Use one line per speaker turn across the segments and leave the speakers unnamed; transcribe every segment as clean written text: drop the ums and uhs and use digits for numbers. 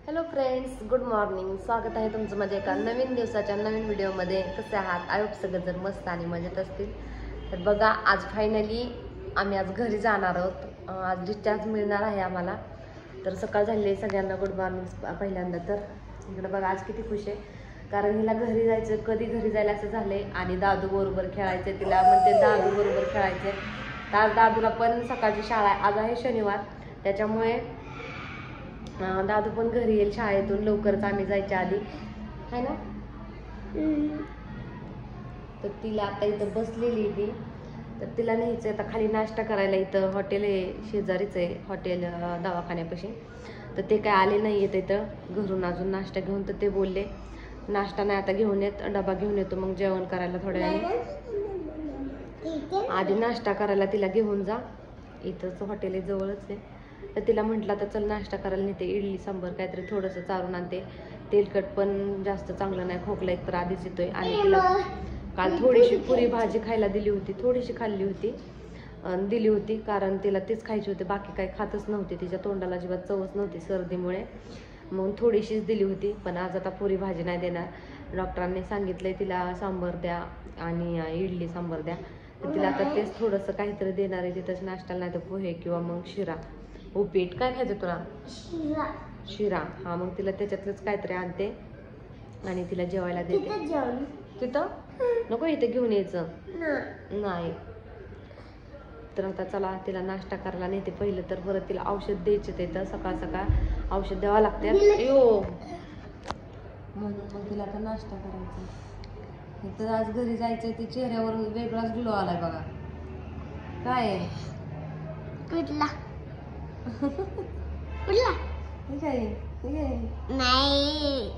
Hello friends, good morning. स्वागत आहे तुमचं माझ्या एका नवीन दिवसाच्या नवीन व्हिडिओमध्ये. कसे आहात? आय होप सगळेजण मस्त आणि मजेत असतील. तर बघा, आज फायनली आम्ही आज घरी जाणार आहोत. आज डिस्चार्ज मिळणार आहे आम्हाला. तर सकाळ झाली आहे. सगळ्यांना गुड मॉर्निंग पहिल्यांदा. तर इकडं बघा, आज किती खुश आहे, कारण हिला घरी जायचं, कधी घरी जायला असं झालंय. आणि दादू बरोबर खेळायचं, तिला म्हणते दादू बरोबर खेळायचं. तर आज दादूला पण सकाळची शाळा आहे. आज आहे शनिवार, त्याच्यामुळे दादू पण घरी येईल शाळेतून लवकरच, आम्ही जायच्या आधी, है ना. तर तिला आता इथं बसलेली ती, तर तिला न्यायचं आता खाली नाश्ता करायला. इथं हॉटेल आहे, शेजारीच आहे हॉटेल दवाखान्यापाशी. तर ते काय आले नाही आहेत इथं घरून अजून नाश्ता घेऊन. तर ते बोलले नाश्ता नाही आता घेऊन येत, डबा घेऊन येतो मग जेवण करायला थोड्या वेळाने. आधी नाश्ता करायला तिला घेऊन जा, इथंच हॉटेल आहे जवळच आहे. तर तिला म्हटलं तर चल नाश्ता करायला नेते, इडली सांबर काहीतरी थोडंसं चारून आणते. तेलकट पण जास्त चांगलं नाही, खोकला एक तर आधीच येतोय. आणि तिला काल थोडीशी पुरी भाजी खायला दिली होती, थोडीशी खाल्ली होती, दिली होती, कारण तिला तीच खायची होती, बाकी काही खातच नव्हती. तिच्या तोंडाला अजिबात चवच नव्हती सर्दीमुळे, मग थोडीशीच दिली होती. पण आज आता पुरी भाजी नाही देणार, डॉक्टरांनी सांगितलंय तिला सांबर द्या आणि इडली सांबर द्या. तर तिला आता तेच थोडंसं काहीतरी देणार आहे तिथंच नाश्त्याला, नाही तर पोहे किंवा मग शिरा, उपीट. काय खायचं तुला? शिरा. हा, मग तिला त्याच्यातलंच काहीतरी आणते आणि तिला जेवायला देते. तिथं नको, इथं घेऊन यायचं नाही. तर आता चला तिला नाश्ता करायला नेते पहिलं. तर परत तिला औषध द्यायचे, तिथं सकाळ सकाळ औषध द्यावं लागते म्हणून मग तिला आता नाश्ता करायचा. तर आज घरी जायचंय, ती चेहऱ्यावर वेगळाच ग्लो आलाय बघा. काय आहे? कुठला कुठला नाही,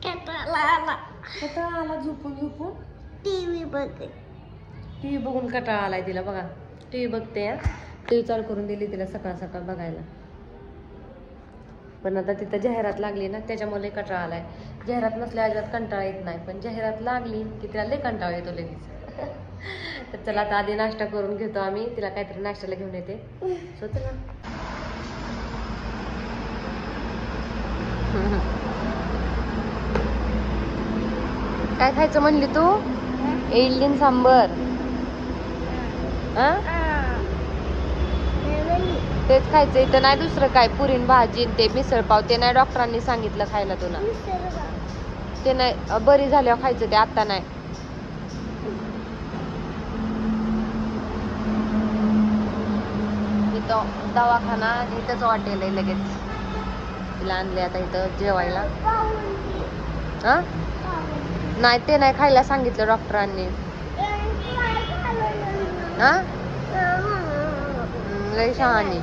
कटाळा आला झोपून झोपून. टीव्ही बघून कटाळा आलाय तिला बघा. टीव्ही बघते, टीव्ही चालू करून दिली तिला सकाळ सकाळ बघायला. पण आता तिथं जाहिरात लागली ना, त्याच्यामुळे कटाळा आलाय. जाहिरात नसल्या अजिबात कंटाळा येत नाही, पण जाहिरात लागली की तिला लय कंटाळा येतो लगेच. तर चला आता आधी नाश्ता करून घेतो आम्ही, तिला काहीतरी नाश्त्याला घेऊन येते. सोच ना. काय खायचं म्हणली तू? इडली सांबर. तेच खायचं, इथं नाही दुसरं काय. पुरीन भाजी ते मिसळ पाव ते नाही डॉक्टरांनी सांगितलं खायला तुला. ते नाही, बरी झाल्यावर खायचं ते, आता नाही. इथं दवाखाना इथंच हॉटेल आहे, लगेच तिला आणले आता इथं जेवायला. हा नाही, ते नाही खायला सांगितलं डॉक्टरांनी. हा लय शहाणी.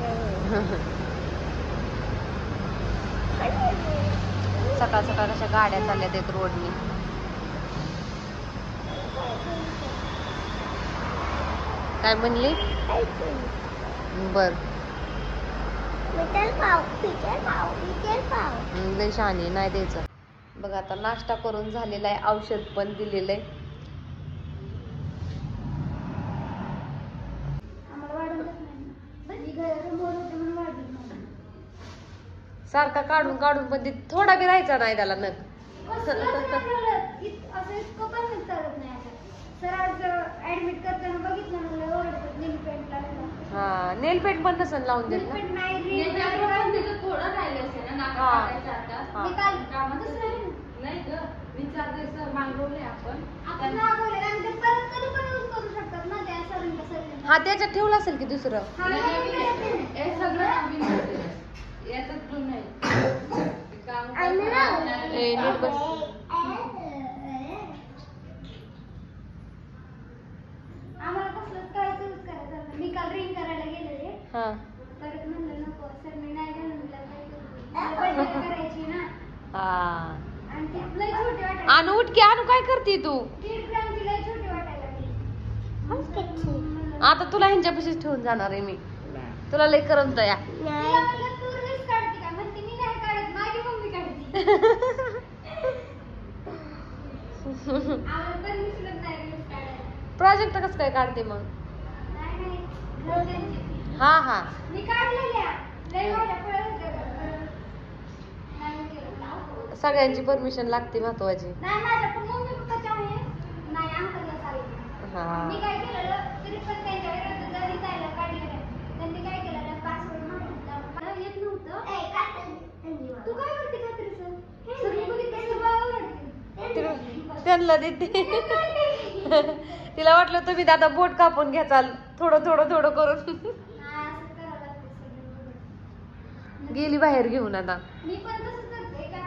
सकाळ सकाळ कशा गाड्या चालल्यात आहेत रोडनी. काय म्हणली? बर, लय शहाणी, नाही द्यायचं. बघा आता नाश्ता करून झालेला आहे, औषध पण दिलेलं आहे. सारखा काढून काढून पण थोडा बी राहायचा नाही त्याला नग. हा, नेल पेंट पण नसेल लावून देत ना. हा, त्याच्यात ठेवलं असेल की दुसरं. नीट बस. मी काल ड्रिंक करायला गेलेले, परत म्हणलं नको सर, मी नाही करायची ना. आणि ती लय छोटी वाटायला. आणू उठ की, आणू काय करते तू? 1.5 ग्रॅमची लय छोटी वाटायला लागली. आता तुला ह्यांच्यापाशीच ठेवून जाणार आहे मी, तुला लय करमत या. प्रोजेक्ट कसं काय काढते मग? हा हा, मी काढलेल्या लय सगळ्यांची परमिशन लागते महत्वाची.
नाही माझ्या पण मम्मी पप्पाची आहे नाही अंकलला चालत.
हा
मी काय केलं तरी पण त्यांच्या विरुद्ध जरी जायला काढलेलं त्यांनी काय केलं पासवर्ड मागितला मला येत नव्हतं. तू काय करते खात्रीचं सगळं बघितलं सगळं
त्यांना देते. तिला वाटलं तुम्ही दादा बोट कापून घ्याचाल थोडं थोडं थोडं करून. गेली बाहेर घेऊन आता.
मी पण तसंच करते काय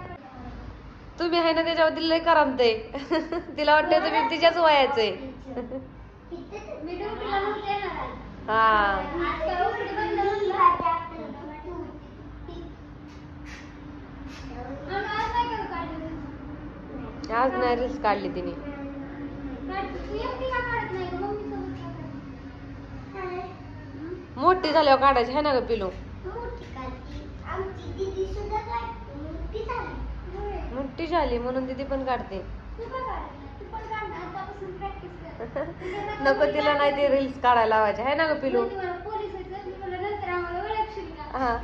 तुम्ही आहे ना त्याच्यावर लय करामते. तिला वाटतं तुम्ही तिच्याच वयाचे.
मी ड्युटीला नव्हते येणार आज.
हा
उघडी बंद म्हणलं आज नाही करू काढली.
आज नाही रील्स काढली तिने.
तू एकटी का काढत नाही गं? मम्मी सोबत का काढते?
मोठी झाल्यावर काढायची आहे ना ग पिलू.
आमची दीदी सुद्धा काढते.
मोठी झाली म्हणून दीदी पण काढते.
तू का काढत? तू पण काढ ना आतापासून प्रॅक्टिस कर.
नको तिला नाही ते रील्स काढायला लावायचे आहे ना ग पिलू.
मला पोलीस व्हायचं. मी म्हणलं नंतर आम्हाला ओळखशील का?
हा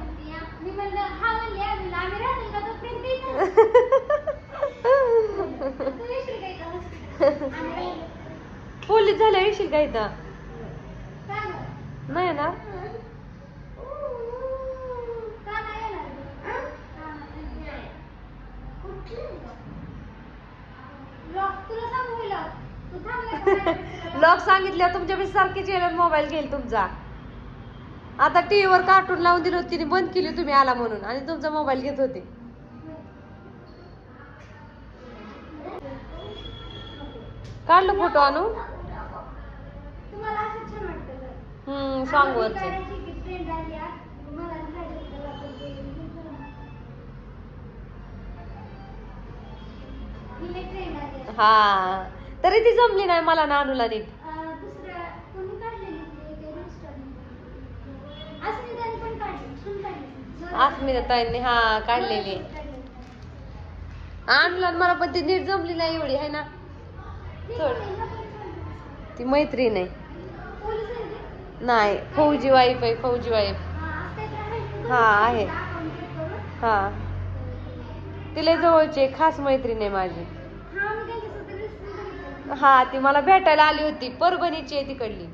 मी म्हणलं हा म्हणले आम्ही राहतील का तोपर्यंत येईल. तू येशील का इथं हॉस्पिटल?
पोलीस झाल्या येशील का इथं?
का गं?
नाही येणार.
का नाही येणार गं? का नाही? कुठलं? लॉक तुला सांगू हे लॉक. तू थांबलाय का?
लॉक सांगितल्यावर तुमच्या मी सारखीच येणार मोबाईल घेईल तुमचा. आता टीव्हीवर कार्टून लावून दिलं तिने बंद केली तुम्ही आला म्हणून आणि तुमचा मोबाईल घेत होते. काढलं फोटो आणू.
तुम्हाला असं छान वाटतं का?
सॉंग वरचे.
काढायची की ट्रेंड आली आज. मला राहायचं त्याला पण ते हिने ट्रेंड आली.
हा तरी ती जमली नाही मला ना अनुला नीट.
दुसऱ्या कोणी काढलेली ते रेस्टॉरंट अस्मिताने पण काढली छान काढली.
अस्मिता ताईंनी हा काढलेली. अनुला मला पण ती नीट जमली नाही एवढी आहे ना. ती मैत्रीण आहे. नाही फौजी वाईफ आहे. फौजी वाईफ हा आहे. हा तिला जवळची खास मैत्रीण आहे माझी. हा ती मला भेटायला आली होती. परभणीची आहे तिकडली.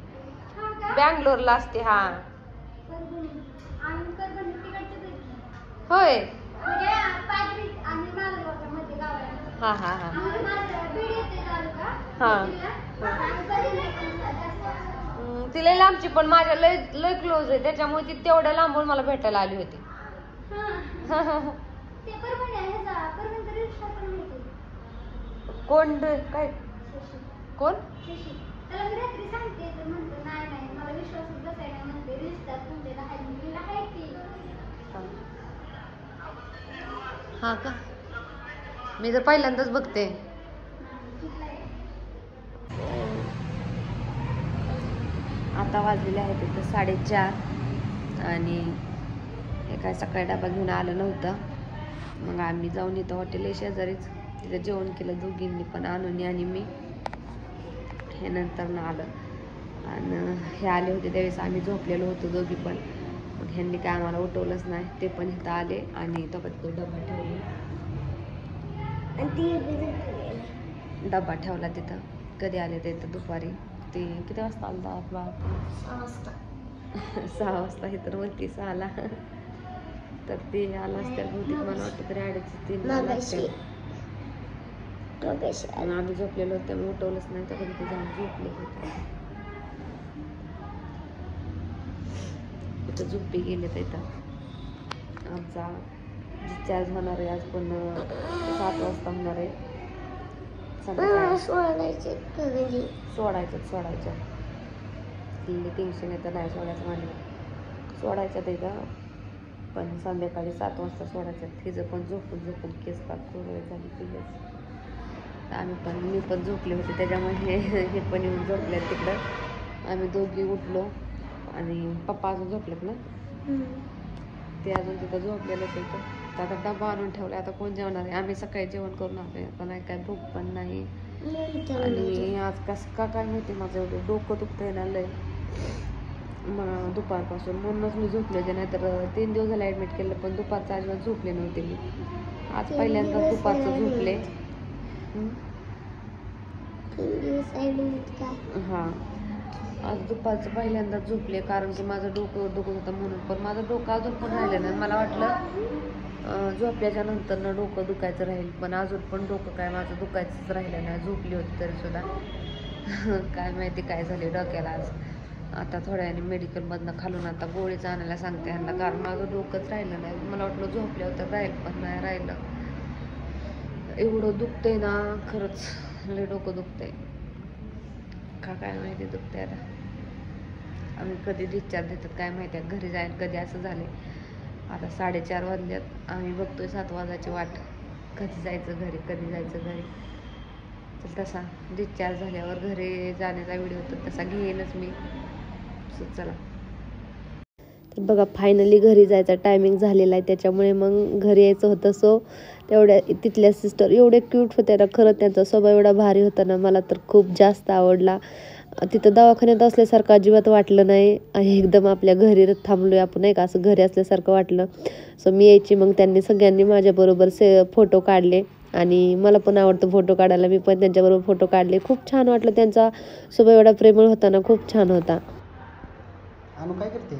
बँगलोरला असते. हा होय. हा हा हा हा तिला लांबची पण माझ्या लय लय क्लोज आहे त्याच्यामुळे ती तेवढ्या लांबून मला भेटायला आली होती. कोण काय कोण हा का मी तर पहिल्यांदाच बघते. आता वाजलेले आहेत तिथं 4:30 आणि हे काय सकाळी डबा घेऊन आलं नव्हतं. मग आम्ही जाऊन इथं हॉटेल शेजारीच तिथं जेवण केलं दोघींनी पण अनुनी आणि मी. हे नंतर ना आलं आणि हे आले होते त्यावेळेस आम्ही झोपलेलो होतो दोघी पण. मग ह्यांनी काय आम्हाला उठवलंच नाही. ते पण इथं आले आणि तो डबा ठेवला. डबा ठेवला तिथं. कधी आले ते इथं दुपारी ते किती वाजता आला? 6 वाजता हे तर वरती 6ला. तर ते आला असतील बहुतेक मला वाटतं तरी 2:30-3 आम्ही झोपलेलो होतो त्यामुळे उठवलंच नाही. तर कधी ते जाऊन झोपले होते. इथं झोपी गेले तर इथं आमचा डिस्चार्ज होणार आहे आज पण 7 वाजता होणार आहे. सोडायचं टेन्शन येतं नाही सोडायचं माझ्या सोडायचं तिथं पण संध्याकाळी 7 वाजता सोडायचं. तिचं पण झोपून केस पाक पूर्ण झाली पिलंच. आम्ही पण मी पण झोपले होते त्याच्यामुळे हे पण येऊन झोपले तिकडं. आम्ही दोघी उठलो आणि पप्पा अजून झोपलेत ना. ते अजून तिथं झोपलेलंच होतं. तर आता डबा आणून ठेवला. आता कोण जेवणार आहे? आम्ही सकाळी जेवण करून आलो. आता नाही काय भूक पण नाही. आणि आज कसं का काय माहिती माझं एवढं डोकं दुखतंय ना लय. दुपारपासून. म्हणूनच मी झोपले होते, नाहीतर 3 दिवस झाले ॲडमिट केलं पण दुपारचं अजिबात झोपले नव्हते मी. आज पहिल्यांदाच दुपारचं झोपले. हां, आज दुपारचं पहिल्यांदाच झोपले कारण की माझं डोकं दुखत होतं म्हणून. पण माझं डोकं अजून पण राहिलं नाही. मला वाटलं झोपल्याच्या नंतर डोकं दुखायचं राहील, पण अजून पण डोकं काय माझं दुखायचंच राहिलं नाही. झोपली होती तरीसुद्धा. काय माहिती काय झाले डोक्याला आज. आता थोड्या वेळाने मेडिकलमधनं खालून आता गोळीच आणायला सांगते ह्यांना, कारण माझं डोकंच राहिलं नाही. मला वाटलं झोपल्यावर तर राहील, पण नाही राहिलं. एवढं दुखतंय ना, खरंच लय डोकं दुखतंय. काय माहिती दुखतंय आता. आम्ही कधी डिस्चार्ज देतात काय माहिती, घरी जायला कधी असं झाले. आता 4:30 वाजल्यात, आम्ही बघतोय 7 वाजायची वाट. कधी जायचं घरी, कधी जायचं घरी. तर तसा डिस्चार्ज झाल्यावर घरी जाण्याचा व्हिडिओ तर तसा घेईनच मी. चला, तर बघा फायनली घरी जायचा टायमिंग झालेला आहे, त्याच्यामुळे मग घरी यायचं होतं. सो तेवढ्या तिथल्या सिस्टर एवढे क्यूट होत्या ना, खरं त्यांचा स्वभाव एवढा भारी होता ना, मला तर खूप जास्त आवडला. तिथं दवाखान्यात असल्यासारखं अजिबात वाटलं नाही. एकदम आपल्या घरी थांबलोय आपण, नाही का, असं घरी असल्यासारखं वाटलं. सो मी यायची, मग त्यांनी सगळ्यांनी माझ्याबरोबर फोटो काढले आणि मला पण आवडतं फोटो काढायला. मी पण त्यांच्याबरोबर फोटो काढले. खूप छान वाटलं. त्यांचा स्वभाव एवढा प्रेमळ होता ना, खूप छान होता.
अनु काय करते?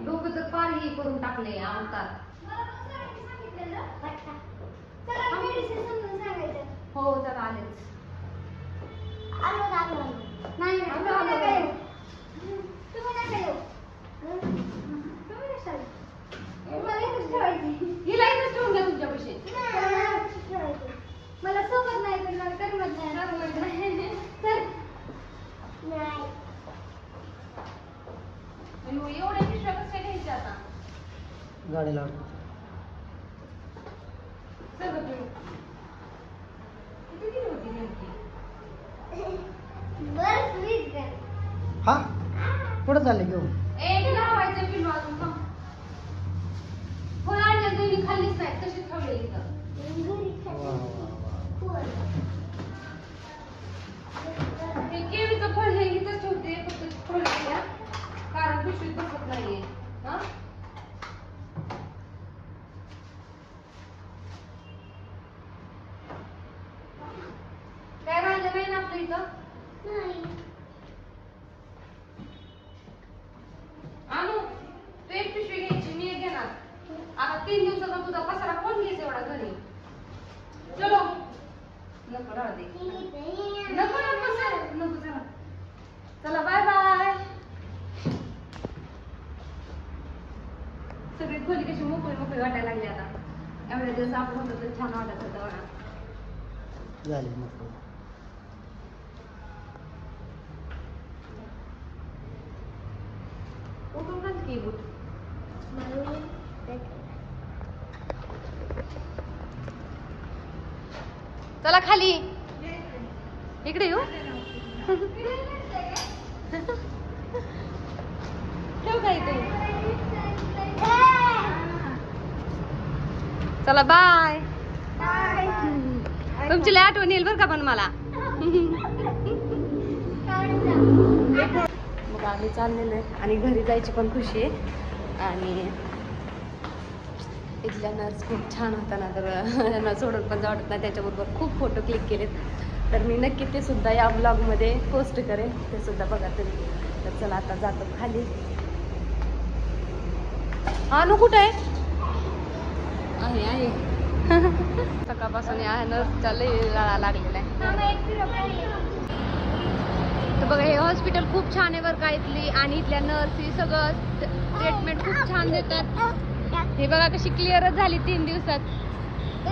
डोकं तर पार हे करून टाकले आवतात. हो तर आलेच. हिला इथंच ठेवून घ्या तुमच्यापाशी.
मला सोबत नाही पण मला करमत नाही.
एवढ्या पिशव्या कसं काय घ्यायच्या आता?
गाडीला
सगळं तुम्ही किती दिली होती नेमकी?
बस मीच कर.
हा पुढे चालले घेऊन.
लावायचं पिल्लू अजून का? फळ आणल्या दोन्ही खाल्लीच नाही, तशीच ठेवले इथं. हे केळीचं फळ हे इथंच ठेवते, फक्त फळ घ्या कारण पिशवीत बसत नाहीये. हा, काय राहिलं नाही ना आपलं इथं? आणू, तू एक पिशवी घ्यायची, मी एक घेणार. आता 3 दिवसाचा तुझा पसारा कोण घ्यायचा एवढा घरी? चलो, नको राहू दे. नको नको सर, नको. चला चला, बाय बाय. सगळी खोली कशी मोकळी मोकळी वाटायला लागली आता. एवढ्या दिवस आपण होतं तर छान वाटत होतं बघा.
झाली मग.
उठून घाल की बूट. चला खाली, इकडे येऊ. ठेव काय ते. चला बाय. तुमची लय आठवण येईल बरं का पण मला. मग आम्ही चाललेलो आहे आणि घरी जायची पण खुशी आहे. आणि इथल्या नर्स खूप छान होता ना, तर यांना सोडून पण जावत नाही. त्याच्याबरोबर खूप फोटो क्लिक केलेत, तर मी नक्की ते सुद्धा या ब्लॉगमध्ये पोस्ट करेन, ते सुद्धा बघा तुम्ही. तर चला आता जातो खाली. अनु कुठं आहे? आहे सकाळपासून या नर्सच्या लय लळा लागलेला आहे. तर बघा हे हॉस्पिटल खूप छान आहे बरं का इथली, आणि इथल्या नर्स सगळं ट्रीटमेंट खूप छान देतात. हे बघा कशी क्लिअरच झाली 3 दिवसात.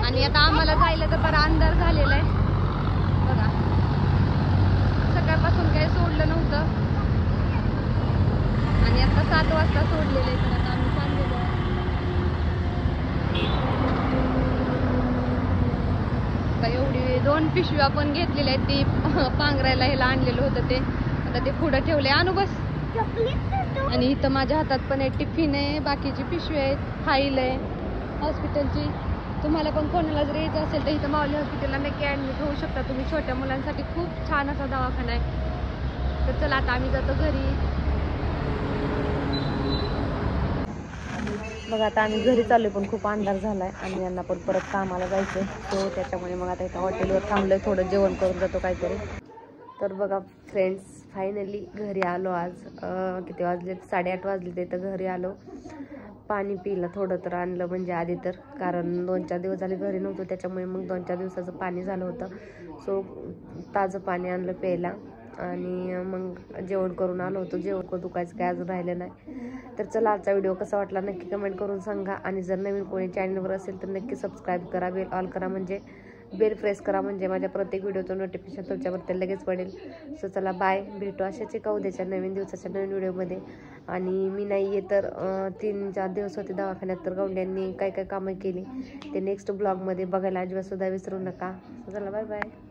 आणि आता आम्हाला जायला तर बरा अंधार झालेला आहे बघा. सकाळपासून काही सोडलं नव्हतं आणि आता 7 वाजता सोडलेलं आहे. तर आता आम्ही चाललेलो आहे. आता एवढी 2 पिशव्या आपण घेतलेल्या आहेत, ती पांघरायला ह्याला आणलेलं होतं ते आता ते पुढं ठेवले. आणू बस. आणि इथं माझ्या हातात पण आहे टिफिन आहे, बाकीची पिशवी आहेत, फाईल आहे हॉस्पिटलची. तुम्हाला पण कोणाला जर यायचं असेल तर इथं माऊली हॉस्पिटलला नक्की ॲडमिट होऊ शकता तुम्ही. छोट्या मुलांसाठी खूप छान असा दवाखाना आहे. तर चला आता आम्ही जातो घरी. मग आता आम्ही घरी चाललोय, पण खूप अंधार झालाय आणि यांना पण परत कामाला जायचंय. सो त्याच्यामुळे मग आता इथं हॉटेलवर थांबलोय, थोडं जेवण करून जातो काहीतरी. तर बघा फ्रेंड्स, फायनली घरी आलो. आज किती वाजले, 8:30 वाजले. ते तर घरी आलो. पाणी पिलं थोडं तर आणलं, म्हणजे आधी तर, कारण 2-4 दिवस झाले घरी नव्हतो, त्याच्यामुळे मग 2-4 दिवसाचं पाणी झालं होतं. सो ताजं पाणी आणलं प्यायला आणि मग जेवण करून आलो होतो. जेवण दुखायचं काय अजून राहिलं नाही. तर चला, आजचा व्हिडिओ कसा वाटला नक्की कमेंट करून सांगा. आणि जर नवीन कोणी चॅनलवर असेल तर नक्की सबस्क्राईब करा, बेल ऑल करा, म्हणजे बेल प्रेस करा, म्हणजे माझ्या प्रत्येक व्हिडिओचं नोटिफिकेशन तुमच्यावरती लगेच पडेल. सो चला बाय, भेटू अशाच एका उद्याच्या नवीन दिवसाच्या नवीन व्हिडिओमध्ये. आणि मी नाही आहे तर 3-4 दिवस होते दवाखान्यात, तर गौंड्यांनी काय काय कामं केली ते नेक्स्ट ब्लॉगमध्ये बघायला अजिबात सुद्धा विसरू नका. चला बाय बाय.